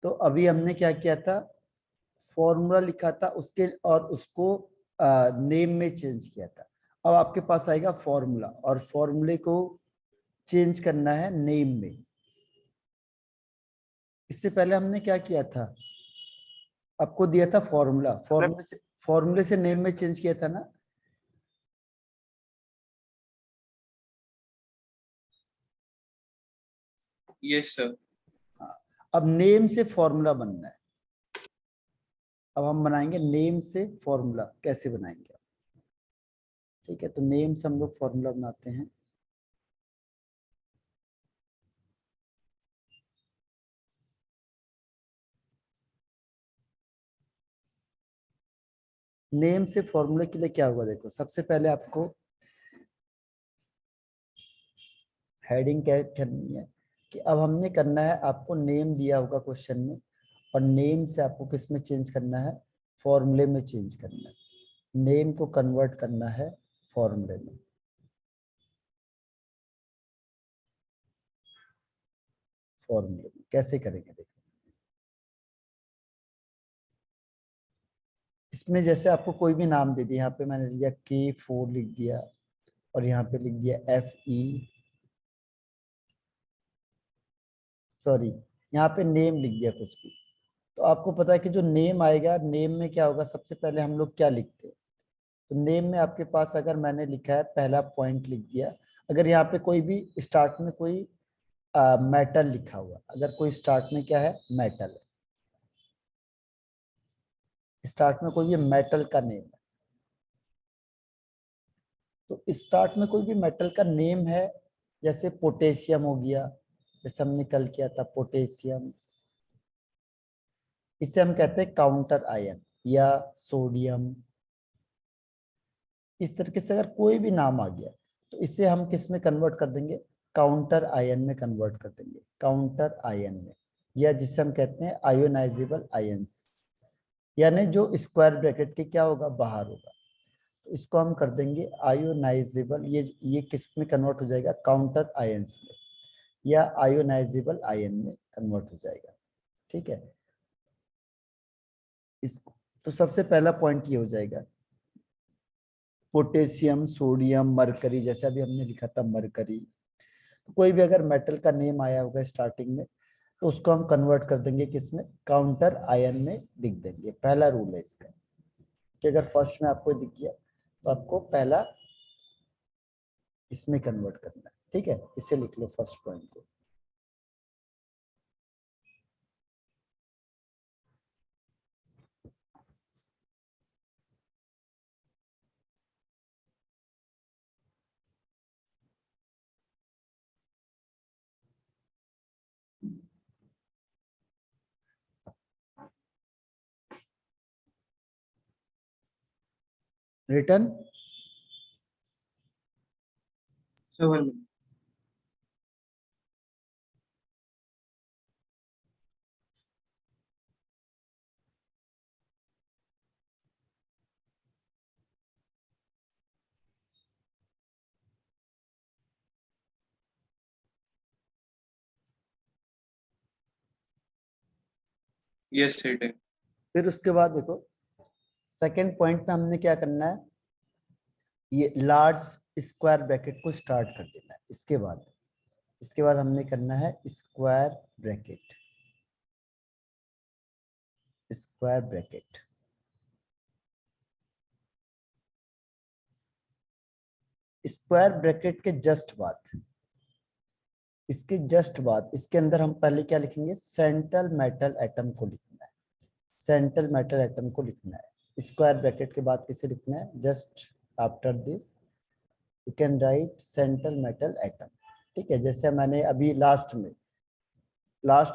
तो अभी हमने क्या किया था, फॉर्मूला लिखा था उसके और उसको नेम में चेंज किया था। अब आपके पास आएगा फॉर्मूला और फॉर्मूले को चेंज करना है नेम में। इससे पहले हमने क्या किया था, आपको दिया था फॉर्मूला, फॉर्मूले से नेम में चेंज किया था ना। Yes sir. अब नेम से फॉर्मूला बनना है। अब हम बनाएंगे नेम से फॉर्मूला, कैसे बनाएंगे। ठीक है, तो नेम से हम लोग फॉर्मूला बनाते हैं। नेम से फॉर्मूले के लिए क्या होगा, देखो सबसे पहले आपको हेडिंग क्या करनी है कि अब हमने करना है, आपको नेम दिया होगा क्वेश्चन में और नेम से आपको किस में चेंज करना है, फॉर्मूले में चेंज करना है। नेम को कन्वर्ट करना है फॉर्मूले में। फॉर्मूले में कैसे करेंगे देखो, इसमें जैसे आपको कोई भी नाम दे दिया, यहाँ पे मैंने लिया K4 लिख दिया और यहाँ पे लिख दिया FE, सॉरी यहाँ पे नेम लिख दिया कुछ भी। तो आपको पता है कि जो नेम आएगा, नेम में क्या होगा, सबसे पहले हम लोग क्या लिखते हैं, तो नेम में आपके पास अगर मैंने लिखा है पहला पॉइंट लिख दिया, अगर यहाँ पे कोई भी स्टार्ट में कोई मेटल लिखा हुआ, अगर कोई स्टार्ट में क्या है, मेटल है, स्टार्ट में कोई भी मेटल का नेम है, तो स्टार्ट में कोई भी मेटल का नेम है, जैसे पोटेशियम हो गया, जैसे हमने कल किया था पोटेशियम, इसे हम कहते हैं काउंटर आयन या सोडियम। इस तरीके से अगर कोई भी नाम आ गया तो इसे हम किस में कन्वर्ट कर देंगे, काउंटर आयन में कन्वर्ट कर देंगे, काउंटर आयन में, या जिसे हम कहते हैं आयोनाइजेबल आयंस, यानी जो स्क्वायर ब्रैकेट के क्या होगा, बाहर होगा, तो इसको हम कर देंगे आयोनाइजेबल। ये किस में कन्वर्ट हो जाएगा, काउंटर आयंस में या आयोनाइजेबल आयन में कन्वर्ट हो जाएगा। ठीक है, इसको तो सबसे पहला पॉइंट ये हो जाएगा, पोटेशियम, सोडियम, मरकरी, जैसे अभी हमने लिखा था मरकरी। तो कोई भी अगर मेटल का नेम आया होगा स्टार्टिंग में तो उसको हम कन्वर्ट कर देंगे किसमें, काउंटर आयन में लिख देंगे। पहला रूल है इसका कि अगर फर्स्ट में आपको दिख गया तो आपको पहला इसमें कन्वर्ट करना है। ठीक है, इसे लिख लो फर्स्ट पॉइंट को। रिटर्न सर यस सेट है। फिर उसके बाद देखो सेकंड पॉइंट में हमने क्या करना है, ये लार्ज स्क्वायर ब्रैकेट को स्टार्ट कर देना है। इसके बाद हमने करना है square bracket, square bracket. Square bracket के जस्ट बाद, इसके जस्ट बाद इसके अंदर हम पहले क्या लिखेंगे, सेंट्रल मेटल एटम को लिखना है, सेंट्रल मेटल एटम को लिखना है। स्क्वायर ब्रैकेट के बाद किसे लिखना है, just after this you can write central metal atom. ठीक है, जैसे मैंने अभी लास्ट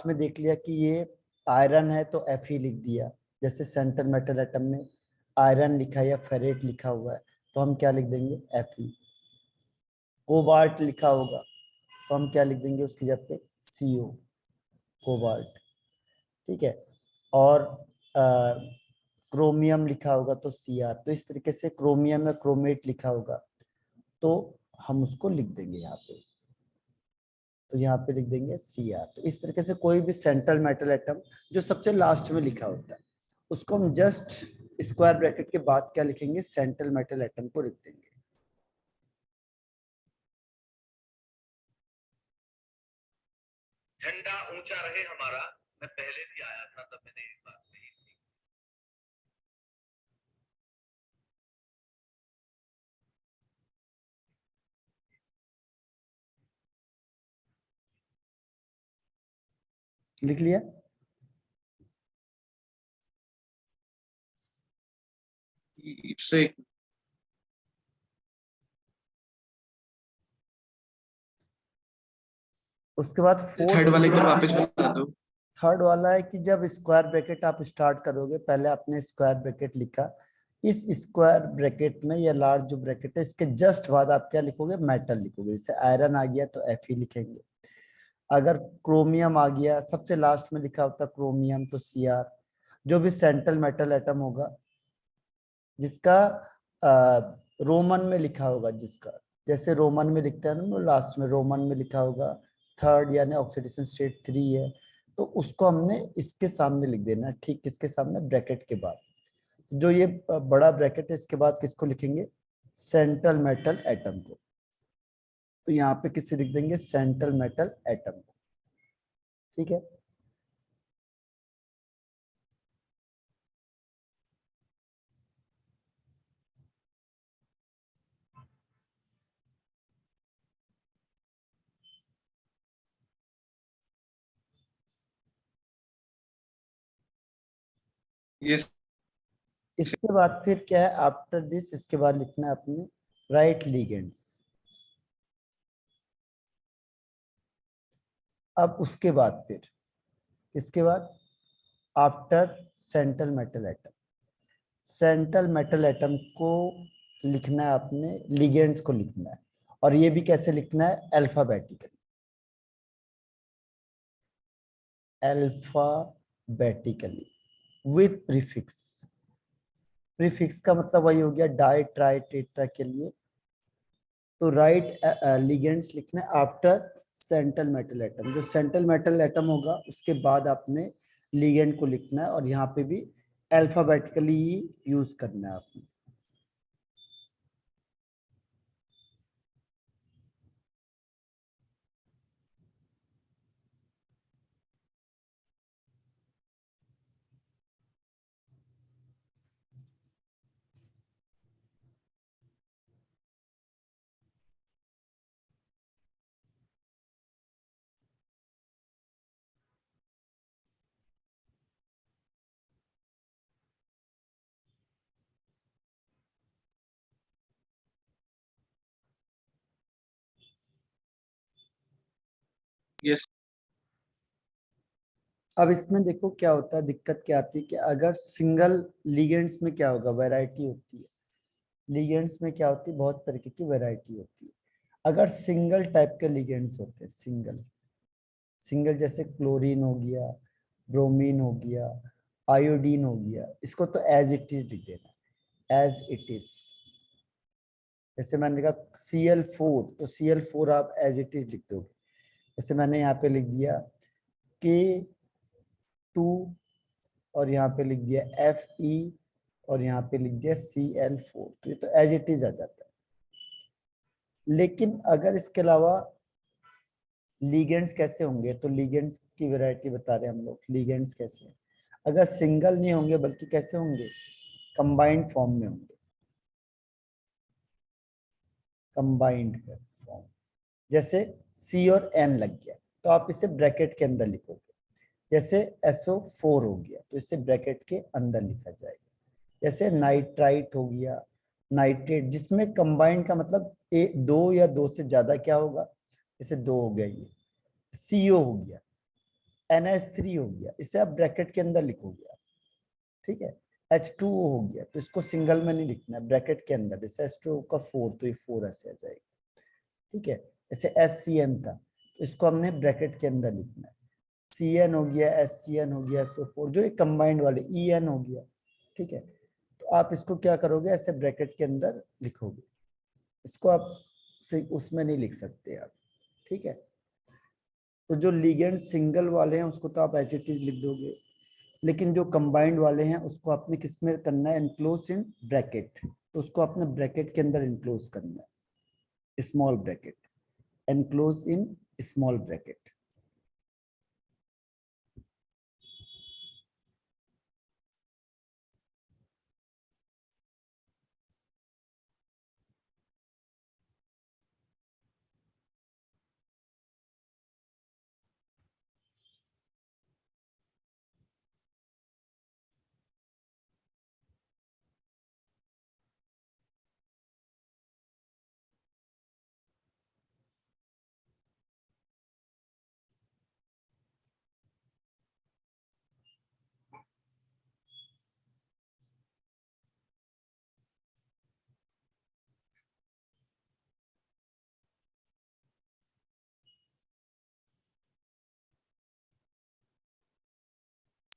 में देख लिया कि ये आयरन है तो Fe लिख दिया, जैसे सेंट्रल मेटल एटम में आयरन लिखा है या फेरेट लिखा हुआ है तो हम क्या लिख देंगे, Fe। कोबाल्ट लिखा होगा तो हम क्या लिख देंगे उसकी जगह पे, CO, कोबाल्ट। ठीक है, और क्रोमियम लिखा होगा तो Cr। तो इस तरीके से क्रोमियम या क्रोमेट लिखा होगा तो हम उसको लिख देंगे यहाँ पे। तो यहाँ पे लिख देंगे Cr। तो इस तरीके से कोई भी सेंट्रल मेटल एटम जो सबसे लास्ट में लिखा होता है उसको हम जस्ट स्क्वायर ब्रैकेट के बाद क्या लिखेंगे, सेंट्रल मेटल एटम को लिख देंगे। झंडा ऊंचा रहे हमारा। मैं पहले भी आया था तब मैंने एक बात कही थी। लिख लिया? से उसके बाद थर्ड वाले फोर्थ, एक बार वापस बता दो। थर्ड वाला है कि जब स्क्वायर ब्रैकेट आप स्टार्ट करोगे, पहले आपने स्क्वायर ब्रैकेट लिखा, इस स्क्वायर ब्रैकेट में या लार्ज जो ब्रैकेट है इसके जस्ट बाद आप क्या लिखोगे, मेटल लिखोगे। जैसे आयरन आ गया तो Fe लिखेंगे, अगर क्रोमियम आ गया सबसे लास्ट में लिखा होता क्रोमियम तो Cr। जो भी सेंट्रल मेटल एटम होगा जिसका रोमन में लिखा होगा, जिसका जैसे रोमन में लिखते हैं ना, लास्ट में रोमन में लिखा होगा थर्ड यानी ऑक्सीडेशन स्टेट 3 है, तो उसको हमने इसके सामने लिख देना, ठीक किसके सामने, ब्रैकेट के बाद। जो ये बड़ा ब्रैकेट है इसके बाद किसको लिखेंगे, सेंट्रल मेटल एटम को। तो यहाँ पे किससे लिख देंगे, सेंट्रल मेटल एटम को। ठीक है, यस इसके बाद फिर क्या है, आफ्टर दिस इसके बाद लिखना है अपने राइट लिगेंड्स। अब उसके बाद फिर इसके बाद after central metal atom, central metal atom को लिखना है अपने, लिगेंड्स को लिखना है, और ये भी कैसे लिखना है, alphabetically, alphabetically with prefix. Prefix का मतलब वही हो गया डाई ट्राई टेट्रा के लिए, तो राइट लिगेंड्स लिखना है आफ्टर सेंट्रल मेटल एटम। जो सेंट्रल मेटल एटम होगा उसके बाद आपने लिगेंड को लिखना है, और यहाँ पे भी अल्फाबेटिकली यूज करना है आपने। यस अब इसमें देखो क्या होता है, दिक्कत क्या आती है कि अगर सिंगल लिगेंड्स में क्या होगा, वैरायटी होती है। लिगेंड्स में क्या होती है, बहुत तरीके की वैरायटी होती है। अगर सिंगल टाइप के लिगेंड्स होते हैं, सिंगल सिंगल जैसे क्लोरीन हो गया, ब्रोमीन हो गया, आयोडीन हो गया, इसको तो एज इट इज लिख देना, एज इट इज। जैसे मैंने लिखा Cl4 तो Cl4 आप एज इट इज लिख दोगे। जैसे मैंने यहाँ पे लिख दिया K2 और यहाँ पे लिख दिया Fe और यहाँ पे लिख दिया Cl4, तो ये तो एज इट इज आ जाता है। लेकिन अगर इसके अलावा लिगेंड्स कैसे होंगे, तो लिगेंड्स की वैरायटी बता रहे हैं हम लोग। लिगेंड्स कैसे, अगर सिंगल नहीं होंगे बल्कि कैसे होंगे, कंबाइंड फॉर्म में होंगे, कंबाइंड फॉर्म। जैसे C और N लग गया तो आप इसे ब्रैकेट के अंदर लिखोगे। जैसे SO4 हो गया तो इसे ब्रैकेट के अंदर लिखा जाएगा। जैसे नाइट्राइट हो गया, नाइट्रेट, जिसमें कंबाइंड का मतलब दो या दो से ज्यादा क्या होगा, जैसे दो हो गया, ये CO हो गया, NH3 हो गया, इसे आप ब्रैकेट के अंदर लिखोगे आप। ठीक है, H2O हो गया तो इसको सिंगल में नहीं लिखना है, ब्रैकेट के अंदर। जैसे H2O का 4 तो ये 4 ऐसे आ जाएगा। ठीक है, जैसे SCN था तो इसको हमने ब्रैकेट के अंदर लिखना है। CN हो गया, SCN हो गया, SO4 जो ये कंबाइंड वाले, EN हो गया। ठीक है, तो आप इसको क्या करोगे, ऐसे ब्रैकेट के अंदर लिखोगे, इसको आप उसमें नहीं लिख सकते आप। ठीक है, तो जो लिगेंड सिंगल वाले हैं उसको तो आप एज इट इज लिख दोगे, लेकिन जो कंबाइंड वाले हैं उसको आपने किस में करना है, इनक्लोज इन ब्रैकेट। तो उसको आपने ब्रैकेट के अंदर इनक्लोज करना है, small bracket, enclose in small bracket.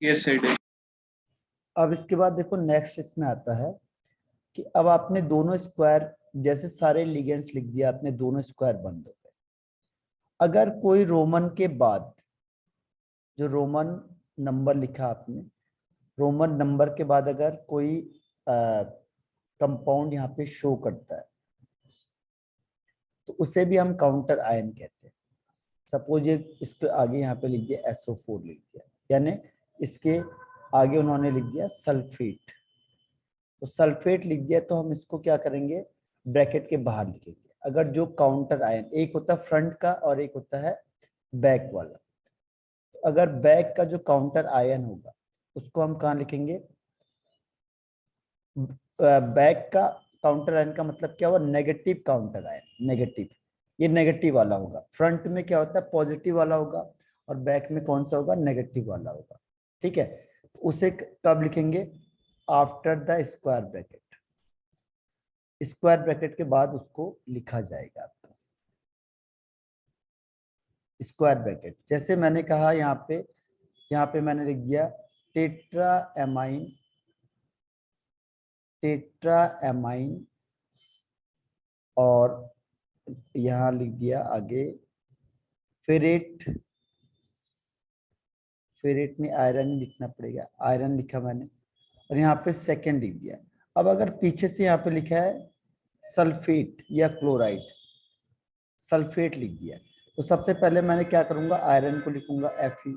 Yes, I did. अब इसके बाद देखो नेक्स्ट इसमें आता है कि अब आपने दोनों स्क्वायर, जैसे सारे लिगेंड्स लिख दिया आपने, दोनों स्क्वायर बंद हो गए। अगर कोई रोमन के बाद, जो रोमन नंबर लिखा आपने, रोमन नंबर के बाद अगर कोई कंपाउंड यहाँ पे शो करता है तो उसे भी हम काउंटर आयन कहते हैं। सपोज ये इसके आगे यहाँ पे लिख दिया SO4 लिख दिया, यानी इसके आगे उन्होंने लिख दिया सल्फेट, तो सल्फेट लिख दिया तो हम इसको क्या करेंगे, ब्रैकेट के बाहर लिखेंगे। अगर जो काउंटर आयन, एक होता है फ्रंट का और एक होता है बैक वाला, तो अगर बैक का जो काउंटर आयन होगा उसको हम कहाँ लिखेंगे, बैक का काउंटर आयन का मतलब क्या हुआ, नेगेटिव काउंटर आयन, नेगेटिव, ये नेगेटिव वाला होगा। फ्रंट में क्या होता है, पॉजिटिव वाला होगा, और बैक में कौन सा होगा, नेगेटिव वाला होगा। ठीक है, तो उसे कब लिखेंगे, after the square bracket, square bracket के बाद उसको लिखा जाएगा आपका स्क्वायर ब्रैकेट। जैसे मैंने कहा यहाँ पे मैंने लिख दिया टेट्रा एमाइन, टेट्रा एमाइन, और यहाँ लिख दिया आगे फेरेट, फेरेट में आयरन लिखना पड़ेगा, आयरन लिखा मैंने, और यहाँ पे सेकंड लिख दिया। अब अगर पीछे से यहाँ पे लिखा है सल्फेट या क्लोराइड, सल्फेट लिख दिया, तो सबसे पहले मैंने क्या करूंगा, आयरन को लिखूंगा Fe,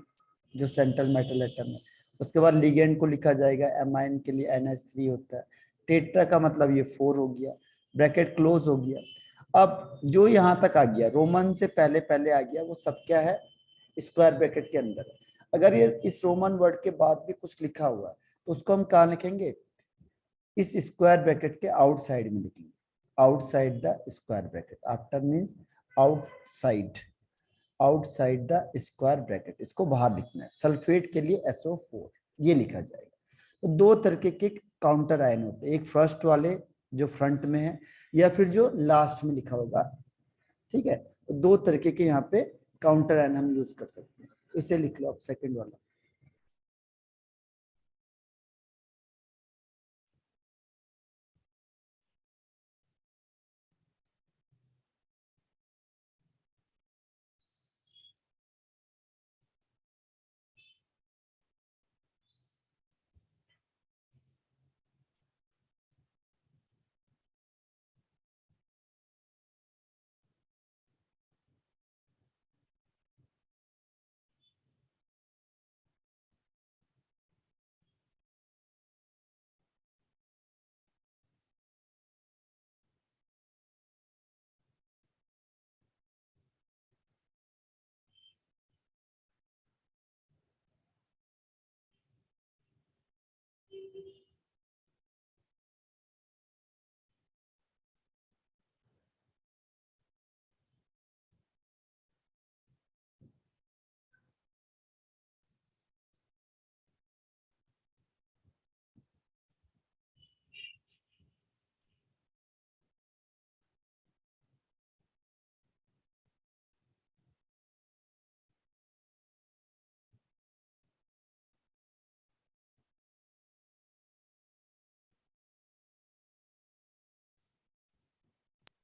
जो सेंट्रल मेटल एटम है। उसके बाद लिगेंड को लिखा जाएगा, एमाइन के लिए NH3 होता है, टेट्रा का मतलब ये 4 हो गया, ब्रैकेट क्लोज हो गया। अब जो यहाँ तक आ गया, रोमन से पहले पहले आ गया, वो सब क्या है, स्क्वायर ब्रैकेट के अंदर है। अगर ये इस रोमन वर्ड के बाद भी कुछ लिखा हुआ है तो उसको हम कहाँ लिखेंगे, इस स्क्वायर ब्रैकेट के आउटसाइड में लिखेंगे, outside the square bracket, after means outside, outside the square bracket, इसको बाहर लिखना है। सल्फेट के लिए SO4 ये लिखा जाएगा। तो दो तरीके के काउंटर आयन होते हैं, एक फर्स्ट वाले जो फ्रंट में है, या फिर जो लास्ट में लिखा होगा। ठीक है, तो दो तरीके के यहाँ पे काउंटर आयन हम यूज कर सकते हैं, तो इसे लिख लो आप, सेकंड वाला।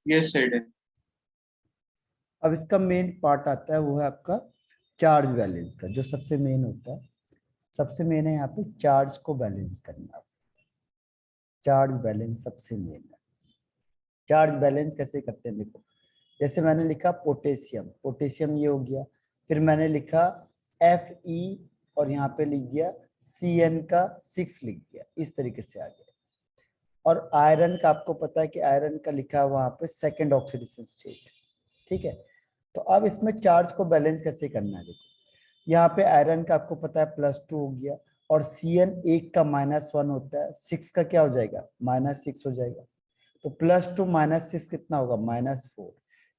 Yes, I did. अब इसका मेन पार्ट आता है, वो है आपका चार्ज बैलेंस का, जो सबसे मेन होता है, सबसे मेन है यहाँ पे चार्ज को बैलेंस करना। चार्ज बैलेंस सबसे मेन है। चार्ज बैलेंस कैसे करते हैं देखो, जैसे मैंने लिखा पोटेशियम, पोटेशियम ये हो गया, फिर मैंने लिखा Fe और यहाँ पे लिख दिया Cn का 6 लिख दिया, इस तरीके से आ गया। और आयरन का आपको पता है कि आयरन का लिखा है वहां पे सेकंड ऑक्सीडेशन स्टेट, ठीक है। तो अब इसमें चार्ज को बैलेंस कैसे करना है देखो, यहाँ पे आयरन का आपको पता है +2 हो गया, और Cn 1 का -1 होता है, 6 का क्या हो जाएगा -6 हो जाएगा। तो +2 -6 कितना होगा -4,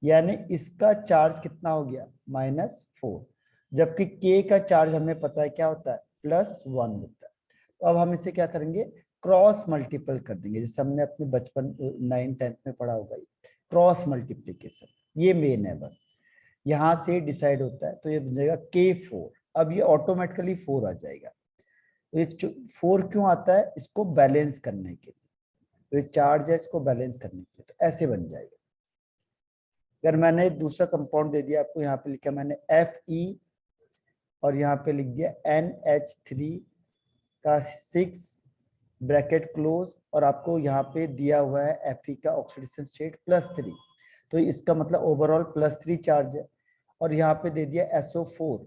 यानी इसका चार्ज कितना हो गया -4, जबकि K का चार्ज हमें पता है क्या होता है +1 होता है। तो अब हम इसे क्या करेंगे, क्रॉस मल्टीपल कर देंगे, जैसे हमने अपने बचपन 9th-10th में पढ़ा होगा, क्रॉस मल्टीप्लीकेशन, ये मेन है, बस यहाँ से डिसाइड होता है। तो ये बन जाएगा K4, अब ये ऑटोमेटिकली 4 आ जाएगा। तो ये 4 क्यों आता है, इसको बैलेंस करने के लिए, तो ये चार्ज है इसको बैलेंस करने के लिए, तो ऐसे बन जाएगा। अगर मैंने दूसरा कंपाउंड दे दिया आपको, यहाँ पे लिखा मैंने Fe और यहाँ पे लिख दिया NH3 का 6 ब्रैकेट क्लोज, और आपको यहाँ पे दिया हुआ है Fe का ऑक्सीडेशन स्टेट +3, तो इसका मतलब ओवरऑल +3 चार्ज है। और यहाँ पे दे दिया SO4,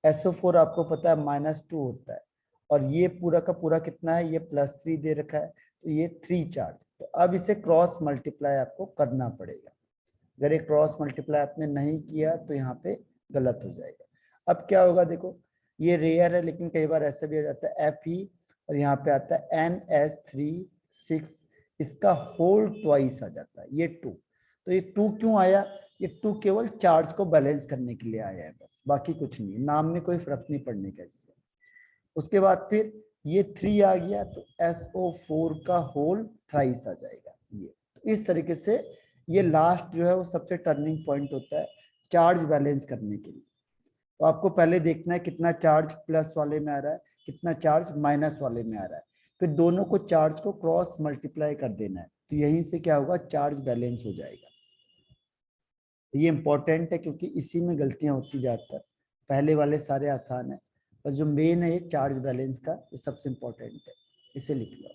SO4 आपको पता है -2 होता है, और ये पूरा का पूरा कितना है, ये +3 दे रखा है, तो ये 3 चार्ज। तो अब इसे क्रॉस मल्टीप्लाई आपको करना पड़ेगा, अगर ये क्रॉस मल्टीप्लाई आपने नहीं किया तो यहाँ पे गलत हो जाएगा। अब क्या होगा देखो, ये रेयर है लेकिन कई बार ऐसा भी आ जाता है Fe और यहाँ पे आता है NH3 6, इसका होल ट्वाइस आ जाता है, ये 2। तो ये 2 क्यों आया, ये 2 केवल चार्ज को बैलेंस करने के लिए आया है बस, बाकी कुछ नहीं, नाम में कोई फर्क नहीं पड़ने का इससे। उसके बाद फिर ये 3 आ गया, तो SO4 का होल थ्राइस आ जाएगा ये। तो इस तरीके से ये लास्ट जो है वो सबसे टर्निंग पॉइंट होता है चार्ज बैलेंस करने के लिए। तो आपको पहले देखना है कितना चार्ज प्लस वाले में आ रहा है, कितना चार्ज माइनस वाले में आ रहा है, फिर दोनों को चार्ज को क्रॉस मल्टीप्लाई कर देना है, तो यहीं से क्या होगा, चार्ज बैलेंस हो जाएगा। ये इंपॉर्टेंट है क्योंकि इसी में गलतियां होती ज्यादातर, पहले वाले सारे आसान है, बस जो मेन है ये चार्ज बैलेंस का, ये सबसे इंपॉर्टेंट है, इसे लिख लो।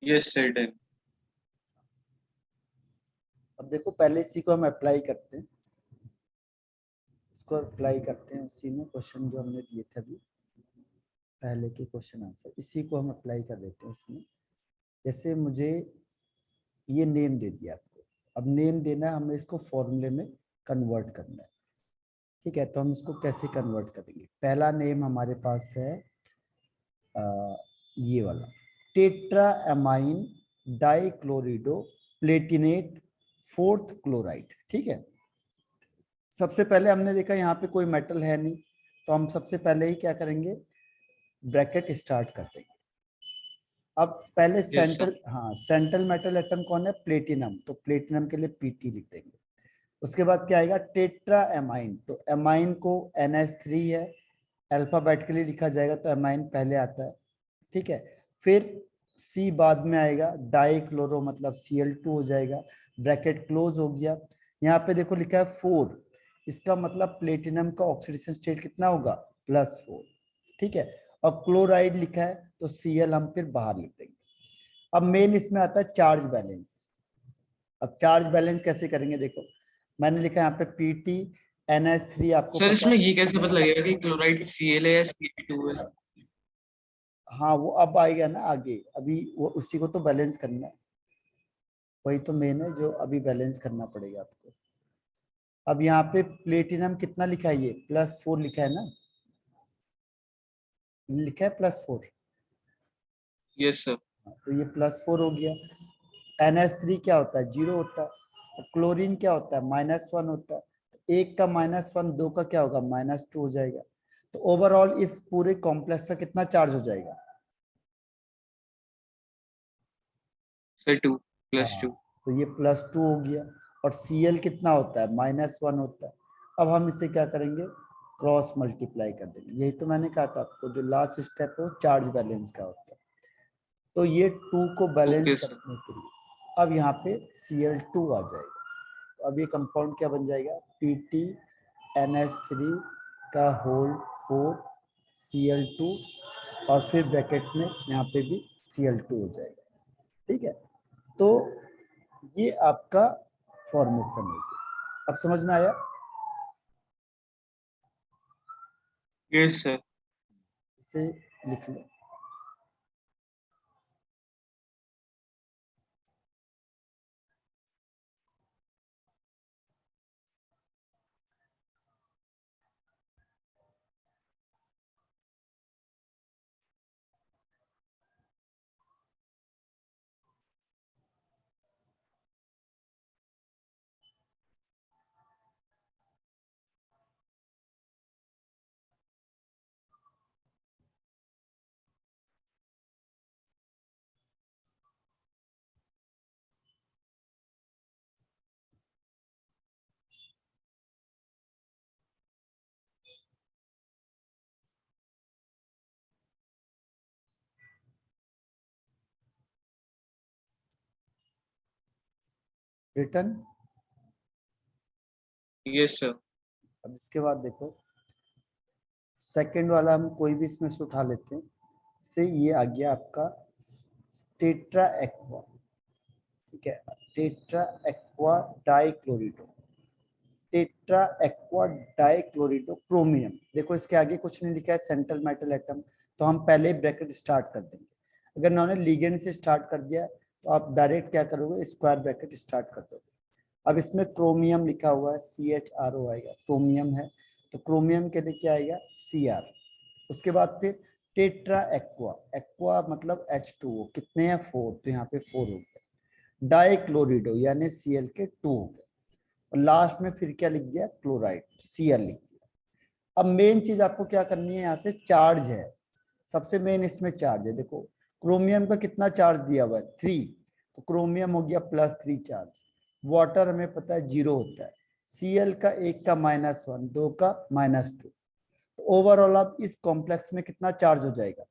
Yes, certain. अब देखो पहले इसी को हम अप्लाई करते हैं, इसको अप्लाई करते हैं उसी में क्वेश्चन जो हमने दिए थे अभी पहले के क्वेश्चन आंसर, इसी को हम अप्लाई कर देते हैं इसमें। जैसे मुझे ये नेम दे दिया आपको, अब नेम देना है, हमें इसको फॉर्मूले में कन्वर्ट करना है, ठीक है। तो हम इसको कैसे कन्वर्ट करेंगे, पहला नेम हमारे पास है ये वाला, tetra amine डाइक्लोरिडो Palatinate 4th chloride, ठीक है। सबसे पहले हमने देखा यहाँ पे कोई मेटल है नहीं, तो हम सबसे पहले ही क्या करेंगे, ब्रैकेट स्टार्ट कर देंगे। अब पहले Yes, sir. सेंट्रल, हाँ सेंट्रल मेटल एटम कौन है, प्लेटिनम, तो प्लेटिनम के लिए Pt लिख देंगे। उसके बाद क्या आएगा, टेट्रा एमाइन, तो एमाइन को NH3 है, अल्फाबेटिकली लिखा जाएगा तो एमाइन पहले आता है, ठीक है। फिर C बाद में आएगा, डाई क्लोरो मतलब Cl2 हो जाएगा, ब्रैकेट क्लोज हो गया। यहाँ पे देखो लिखा है 4, इसका मतलब प्लेटिनम का ऑक्सीडेशन स्टेट कितना होगा +4, ठीक है। और क्लोराइड लिखा है तो Cl हम फिर बाहर लिख देंगे। अब मेन इसमें आता है चार्ज बैलेंस। अब चार्ज बैलेंस कैसे करेंगे देखो, मैंने लिखा है यहाँ पे Pt NH3 आपको सर पता इसमें है, ये कैसे पता लगेगा कि क्लोराइड Cl है या Cl2 है? हाँ वो अब आएगा ना आगे, अभी वो उसी को तो बैलेंस करना है, वही तो मेन है जो अभी बैलेंस करना पड़ेगा आपको। अब यहाँ पे प्लेटिनम कितना लिखा है, ये +4 लिखा है ना, लिखा है +4, Yes, sir. तो ये +4 हो गया। NH3 क्या होता है, 0 होता है। और क्लोरीन क्या होता है, -1 होता है। एक का -1, दो का क्या होगा, -2 हो जाएगा। तो ओवरऑल इस पूरे कॉम्प्लेक्स का कितना चार्ज हो जाएगा? Sir, 2 plus हाँ, 2. तो ये +2 हो गया। और Cl कितना होता है, -1 होता है। अब हम इसे क्या करेंगे, क्रॉस मल्टीप्लाई कर देंगे। यही तो मैंने कहा था आपको, जो लास्ट स्टेप है वो चार्ज बैलेंस का होता है। तो ये 2 को बैलेंस Okay, sir. करने के लिए अब यहाँ पे Cl2 आ जाएगा। तो अब ये कंपाउंड क्या बन जाएगा, PtNH3 का होल 4 Cl2, और फिर ब्रैकेट में यहाँ पे भी Cl2 हो जाएगा। ठीक है, तो ये आपका फॉर्मेशन हो गया। अब समझ में आया? Yes, sir. इसे लिख लो। रिटर्न। Yes, sir. अब इसके बाद देखो, सेकंड वाला हम कोई भी इसमें से उठा लेते हैं। से ये आ गया आपका टेट्रा एक्वा। ठीक है, tetra aqua डाइक्लोरिडो, tetra aqua डाइक्लोरिडो chromium. देखो इसके आगे कुछ नहीं लिखा है, सेंट्रल मेटल एटम, तो हम पहले ब्रैकेट स्टार्ट कर देंगे। अगर उन्होंने लिगेंड से स्टार्ट कर दिया तो आप डायरेक्ट क्या करोगे, स्क्वायर ब्रैकेट स्टार्ट कर दोगे। अब इसमें क्रोमियम लिखा हुआ है, CHRO आएगा, क्रोमियम है, तो क्रोमियम के लिए क्या आएगा, Cr। उसके बाद फिर टेट्रा एक्वा, एक्वा मतलब H2O, कितने हैं 4, तो यहाँ पे 4 हो गया। डाइक्लोरिडो यानी Cl के 2 हो गए। और लास्ट में फिर क्या लिख दिया, क्लोराइड, Cl लिख दिया। अब मेन चीज आपको क्या करनी है, यहाँ से चार्ज है, सबसे मेन इसमें चार्ज है। देखो क्रोमियम का कितना चार्ज दिया हुआ है, 3, तो क्रोमियम हो गया +3 चार्ज। वाटर हमें पता है 0 होता है। Cl का एक का -1, दो का -2, तो ओवरऑल अब इस कॉम्प्लेक्स में कितना चार्ज हो जाएगा,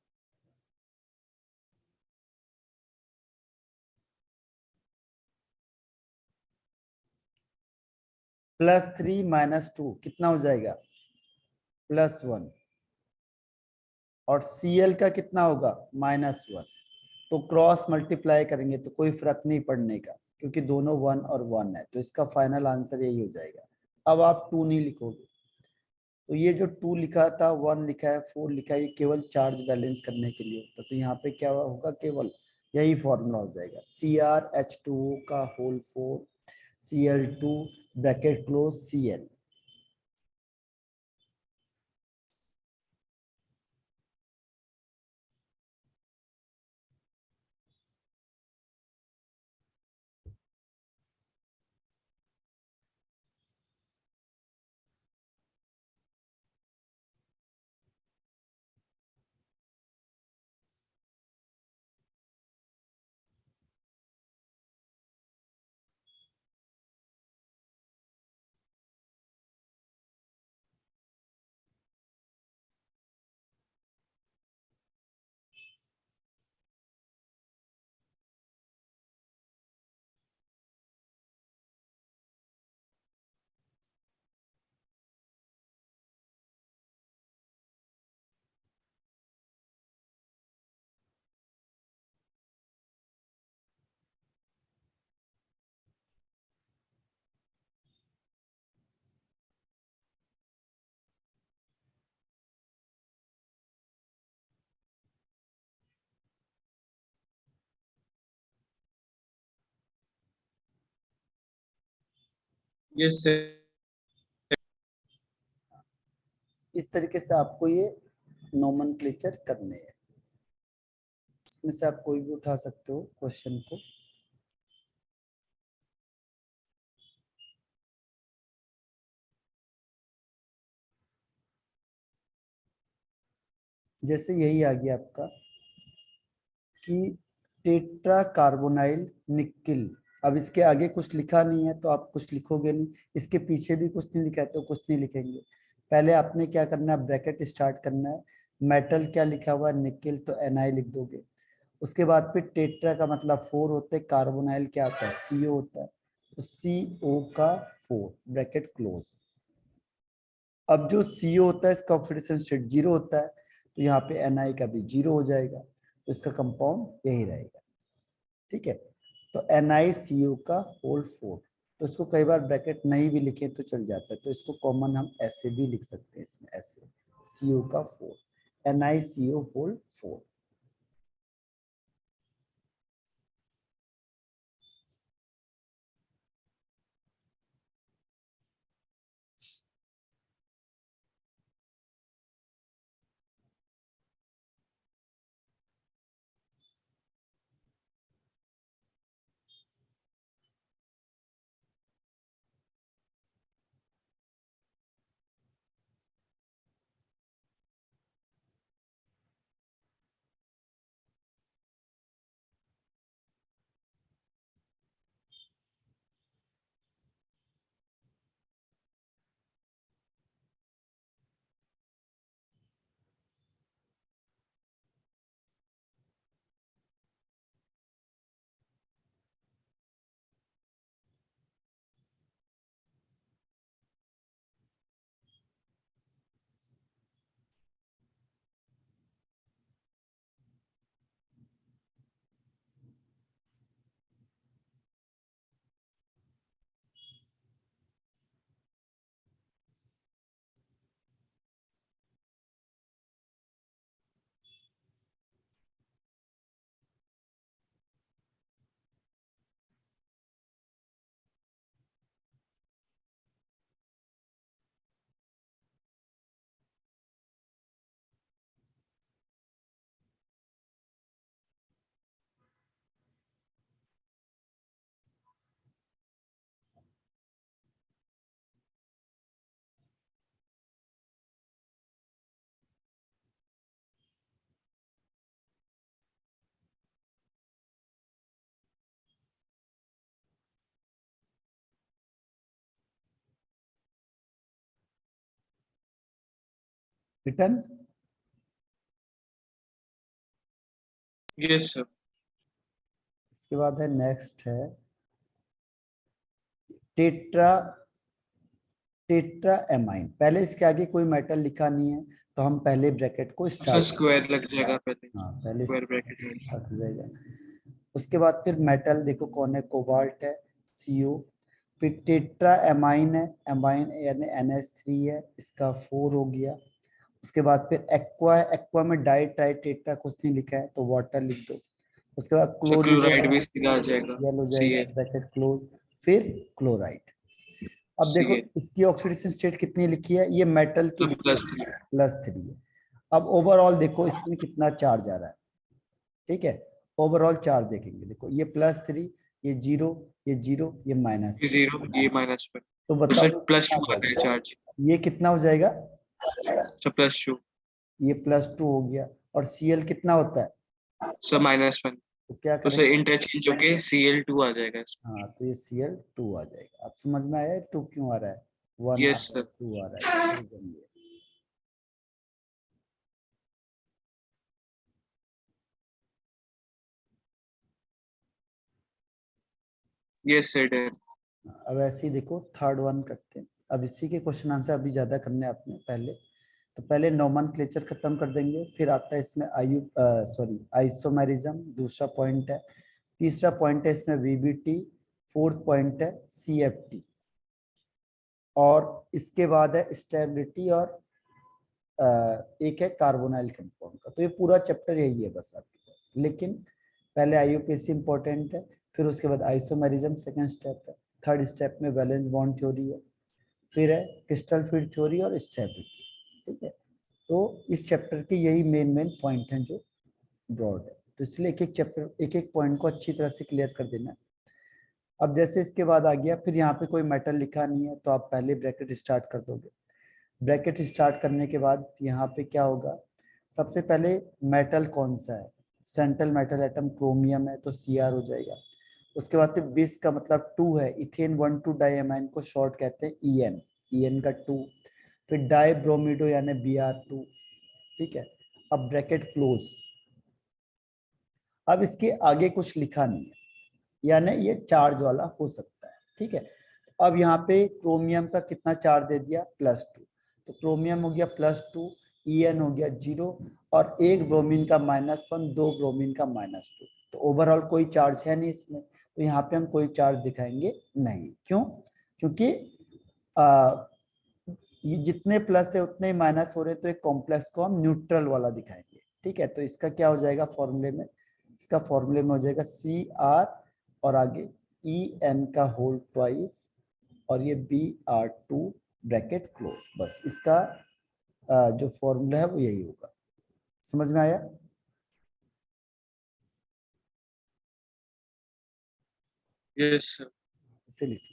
+3 -2 कितना हो जाएगा, +1। और Cl का कितना होगा, -1। तो क्रॉस मल्टीप्लाई करेंगे तो कोई फर्क नहीं पड़ने का, क्योंकि दोनों 1 और 1 है, तो इसका फाइनल आंसर यही हो जाएगा। अब आप 2 नहीं लिखोगे, तो ये जो 2 लिखा था, 1 लिखा है, 4 लिखा है, ये केवल चार्ज बैलेंस करने के लिए होता है। तो यहाँ पे क्या होगा, केवल यही फॉर्मूला हो जाएगा, CrH2O का whole 4 Cl2 bracket close Cl। Yes, sir. इस तरीके से आपको ये नोमेनक्लेचर करने हैं। इसमें से आप कोई भी उठा सकते हो क्वेश्चन को। जैसे यही आ गया आपका कि टेट्रा कार्बोनाइल निकिल। अब इसके आगे कुछ लिखा नहीं है तो आप कुछ लिखोगे नहीं, इसके पीछे भी कुछ नहीं लिखा है तो कुछ नहीं लिखेंगे। पहले आपने क्या करना है, ब्रैकेट स्टार्ट करना है। मेटल क्या लिखा हुआ है, निकिल, तो Ni लिख दोगे। उसके बाद फिर टेट्रा का मतलब 4 होते हैं, कार्बोनाइल क्या होता है, CO होता है, तो CO का 4 ब्रैकेट क्लोज। अब जो CO होता है इसका ऑक्सीडेशन स्टेट 0 होता है, तो यहाँ पे Ni का भी 0 हो जाएगा, तो इसका कंपाउंड यही रहेगा। ठीक है, तो NiCO का होल 4। तो इसको कई बार ब्रैकेट नहीं भी लिखे तो चल जाता है, तो इसको कॉमन हम ऐसे भी लिख सकते हैं, इसमें ऐसे CO का 4, NiCO whole 4। Return. yes sir, इसके बाद है नेक्स्ट है टेट्रा टेट्रा एमाइन। पहले इसके आगे कोई मेटल लिखा नहीं है तो हम पहले ब्रैकेट को सर स्टार्ट, स्क्वायर लग जाएगा पहले, हाँ पहले स्क्वायर ब्रैकेट में। रख जाएगा। उसके बाद फिर मेटल देखो कौन है, कोबाल्ट है, CO। फिर टेट्रा एमाइन है, एमाइन यानी NH3 है, इसका 4 हो गया। उसके बाद फिर एक्वा है, एक्वा में डाई ट्राई टेट्रा कुछ नहीं लिखा है तो वाटर लिख दो। उसके बाद सर क्लोरीन क्लोराइड भी सीधा आ जाएगा, हो जाएगा, Cl, ब्रैकेट क्लोज। फिर क्लोराइड। अब देखो Cl, इसकी ऑक्सीडेशन स्टेट कितनी लिखी है, ये मेटल की सर लिखी प्लस है +3 है। अब ओवरऑल देखो इसमें कितना चार्ज आ रहा है। ठीक है, ओवरऑल चार्ज देखेंगे, देखो ये +3, ये 0, ये 0, ये ये -3। 0, ये -1, तो तो बताओ सर ये +2 कितना आ रहा है जाएगा? चार्ज, ये कितना हो जाएगा, सर +2, ये +2 हो गया। और Cl कितना होता है, सर -1, तो क्या तो सर करेंगे, इंटरचेंज होके Cl2 आ जाएगा इसमें। हाँ तो ये Cl2 आ जाएगा। आप समझ में आया 2 क्यों आ रहा है, 1 आ यस रहा है, सर, 2 आ रहा है, इसका reason ये है। Yes sir done. अब ऐसे ही देखो थर्ड वन करते हैं। अब इसी के क्वेश्चन आंसर अभी ज्यादा करने आपने पहले, तो पहले नोमेनक्लेचर खत्म कर देंगे, फिर आता है इसमें आइसोमेरिज्म, दूसरा पॉइंट है। तीसरा पॉइंट है इसमें VBT, फोर्थ पॉइंट है CFT, और इसके बाद है स्टेबिलिटी, और एक है कार्बोनाइल कंपाउंड का। तो ये पूरा चैप्टर यही है बस आपके पास, लेकिन पहले IUPAC इंपॉर्टेंट है, फिर उसके बाद आइसोमेरिज्म सेकंड स्टेप है, थर्ड स्टेप में वैलेंस बॉन्ड थ्योरी है, फिर है क्रिस्टल फील्ड थ्योरी और स्टेबिलिटी। ठीक है, तो इस चैप्टर के यही मेन पॉइंट हैं जो ब्रॉड है, तो इसलिए एक एक चैप्टर एक एक पॉइंट को अच्छी तरह से क्लियर कर देना। अब जैसे इसके बाद आ गया, फिर यहाँ पे कोई मेटल लिखा नहीं है तो आप पहले ब्रैकेट स्टार्ट कर दोगे। ब्रैकेट स्टार्ट करने के बाद यहाँ पे क्या होगा, सबसे पहले मेटल कौन सा है, सेंट्रल मेटल एटम क्रोमियम है तो Cr हो जाएगा। उसके बाद फिर बिस का मतलब 2 है, इथेन 1,2 डाइअमाइन को शॉर्ट कहते हैं En, En का 2। फिर डाई ब्रोमिडो यानी Br2, ठीक है। अब ब्रैकेट क्लोज। अब इसके आगे कुछ लिखा नहीं है, यानी ये चार्ज वाला हो सकता है, ठीक है। अब यहाँ पे क्रोमियम का कितना चार्ज दे दिया, +2, तो क्रोमियम हो गया +2, En हो गया 0 और एक ब्रोमीन का -1, 2 ब्रोमीन का -2, तो ओवरऑल कोई चार्ज है नहीं इसमें, तो यहाँ पे हम कोई चार्ज दिखाएंगे नहीं। क्यों? क्योंकि ये जितने प्लस है उतने ही माइनस हो रहे, तो एक कॉम्प्लेक्स को हम न्यूट्रल वाला दिखाएंगे, ठीक है। तो इसका क्या हो जाएगा फॉर्मूले में, इसका फॉर्मूले में हो जाएगा Cr और आगे En का होल ट्वाइस और ये Br2 ब्रैकेट क्लोज। बस इसका जो फॉर्मूला है वो यही होगा। समझ में आया? Yes sir. इसे लिख लो।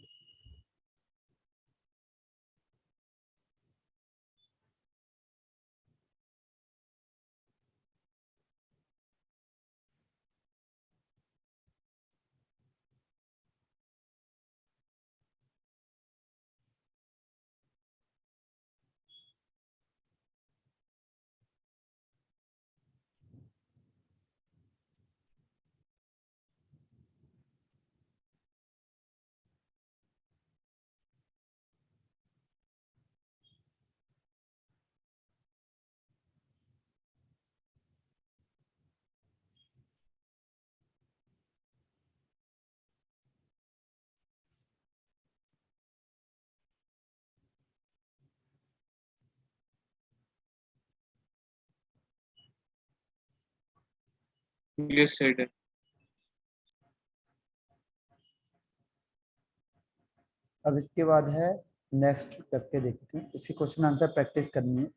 Yes sir. अब इसके बाद है नेक्स्ट करके देखते हैं, इसकी क्वेश्चन आंसर प्रैक्टिस करनी है।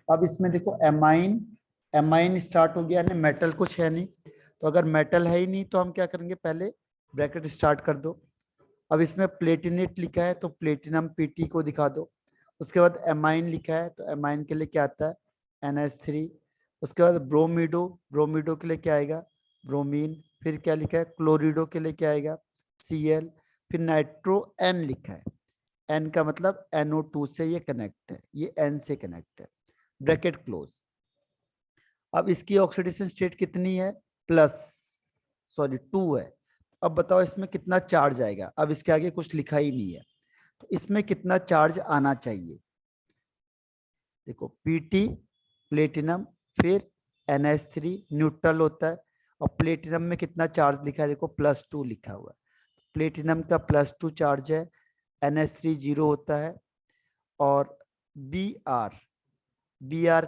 अब इसमें देखो एमाइन, एमाइन स्टार्ट हो गया, यानी मेटल कुछ है नहीं, तो अगर मेटल है ही नहीं तो हम क्या करेंगे, पहले ब्रैकेट स्टार्ट कर दो। अब इसमें प्लेटिनेट लिखा है तो प्लेटिनम Pt को दिखा दो। उसके बाद एमाइन लिखा है तो एमाइन के लिए क्या आता है, NH3। उसके बाद ब्रोमिडो, ब्रोमिडो के लिए क्या आएगा, ब्रोमीन। फिर क्या लिखा है, क्लोरिडो के लिए क्या आएगा, Cl। फिर नाइट्रो N लिखा है, N का मतलब NO2 से ये कनेक्ट है, ये N से कनेक्ट है, ब्रैकेट क्लोज। अब इसकी ऑक्सीडेशन स्टेट कितनी है, सॉरी 2 है। अब बताओ इसमें कितना चार्ज आएगा, अब इसके आगे कुछ लिखा ही नहीं है, तो इसमें कितना चार्ज आना चाहिए। देखो Pt प्लेटिनम, फिर NH3 न्यूट्रल होता है, और प्लेटिनम में कितना चार्ज लिखा है, देखो +2 लिखा हुआ है, प्लेटिनम का +2 चार्ज है, NH3 0 होता है, और Br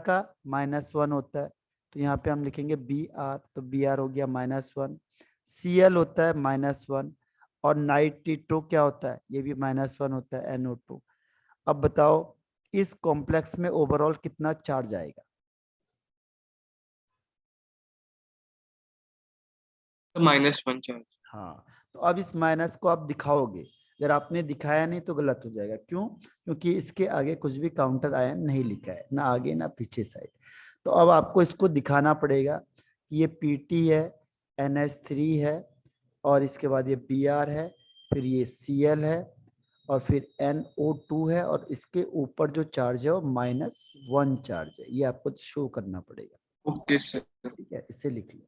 का -1 होता है, तो यहाँ पे हम लिखेंगे Br, तो Br हो गया -1। Cl होता है -1, और नाइट्रिटो क्या होता है, ये भी -1 होता है, NO2। अब बताओ इस कॉम्प्लेक्स में ओवरऑल कितना चार्ज आएगा। -1 चार्ज। हाँ, तो अब इस माइनस को आप दिखाओगे, अगर आपने दिखाया नहीं तो गलत हो जाएगा। क्यों? क्योंकि इसके आगे कुछ भी काउंटर आयन नहीं लिखा है, ना आगे ना पीछे साइड। तो अब आपको इसको दिखाना पड़ेगा कि ये Pt है, NH3 है, और इसके बाद ये Br है, फिर ये Cl है, और फिर NO2 है, और इसके ऊपर जो चार्ज है वो -1 चार्ज है, ये आपको शो करना पड़ेगा। Okay sir. ठीक है, इसे लिख लो।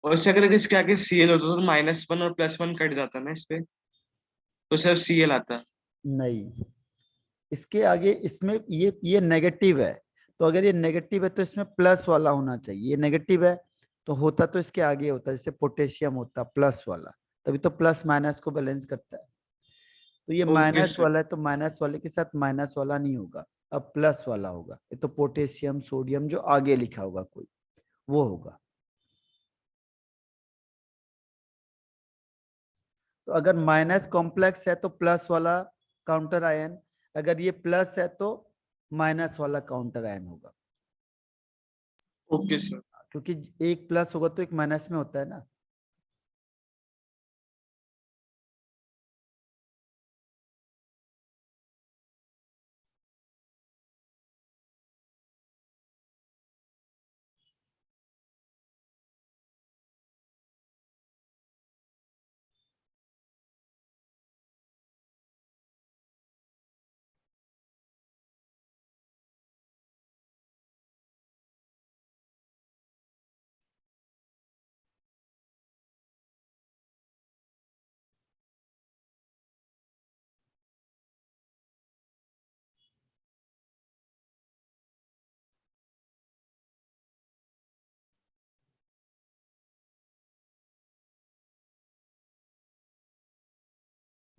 और इससे अगर इसके आगे Cl होता तो -1 और +1 कट जाता ना इस पे, तो सिर्फ Cl आता। नहीं, इसके आगे इसमें ये नेगेटिव है, तो अगर ये नेगेटिव है तो इसमें प्लस वाला होना चाहिए। ये नेगेटिव है तो होता तो इसके आगे होता, जैसे पोटेशियम होता प्लस वाला, तभी तो प्लस माइनस को बैलेंस करता है। तो ये ओके माइनस सर। वाला है तो माइनस वाले के साथ माइनस वाला नहीं होगा, अब प्लस वाला होगा। ये तो पोटेशियम सोडियम जो आगे लिखा होगा कोई, वो होगा। तो अगर माइनस कॉम्प्लेक्स है तो प्लस वाला काउंटर आयन, अगर ये प्लस है तो माइनस वाला काउंटर आयन होगा, ओके सर। क्योंकि एक प्लस होगा तो एक माइनस में होता है ना।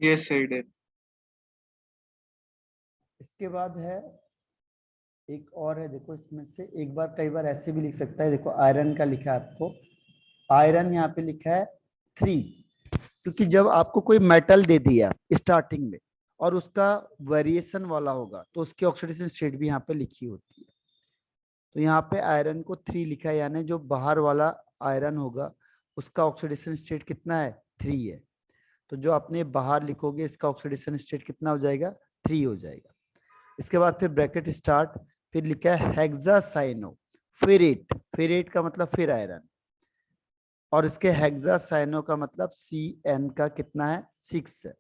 Yes sir dead. इसके बाद है एक और है, देखो इसमें से एक बार कई बार ऐसे भी लिख सकता है। देखो आयरन का लिखा है आपको, आयरन यहाँ पे लिखा है 3, क्योंकि जब आपको कोई मेटल दे दिया स्टार्टिंग में और उसका वेरिएशन वाला होगा तो उसकी ऑक्सीडेशन स्टेट भी यहाँ पे लिखी होती है। तो यहाँ पे आयरन को 3 लिखा है, यानी जो बाहर वाला आयरन होगा उसका ऑक्सीडेशन स्टेट कितना है, 3 है। तो जो आपने बाहर लिखोगे इसका ऑक्सीडेशन स्टेट कितना हो जाएगा, 3 हो जाएगा। इसके बाद फिर ब्रैकेट स्टार्ट, फिर लिखा है हेक्सासाइनो फेरेट, फेरेट का मतलब फिर आयरन, और इसके हेक्सासाइनो का मतलब Cn का कितना है, 6 है।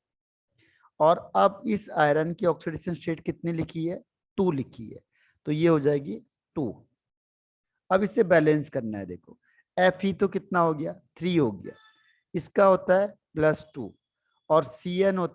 और अब इस आयरन की ऑक्सीडेशन स्टेट कितनी लिखी है, 2 लिखी है, तो ये हो जाएगी 2। अब इसे बैलेंस करना है। देखो Fe तो कितना हो गया, 3 हो गया, इसका होता है +2 और Cn होता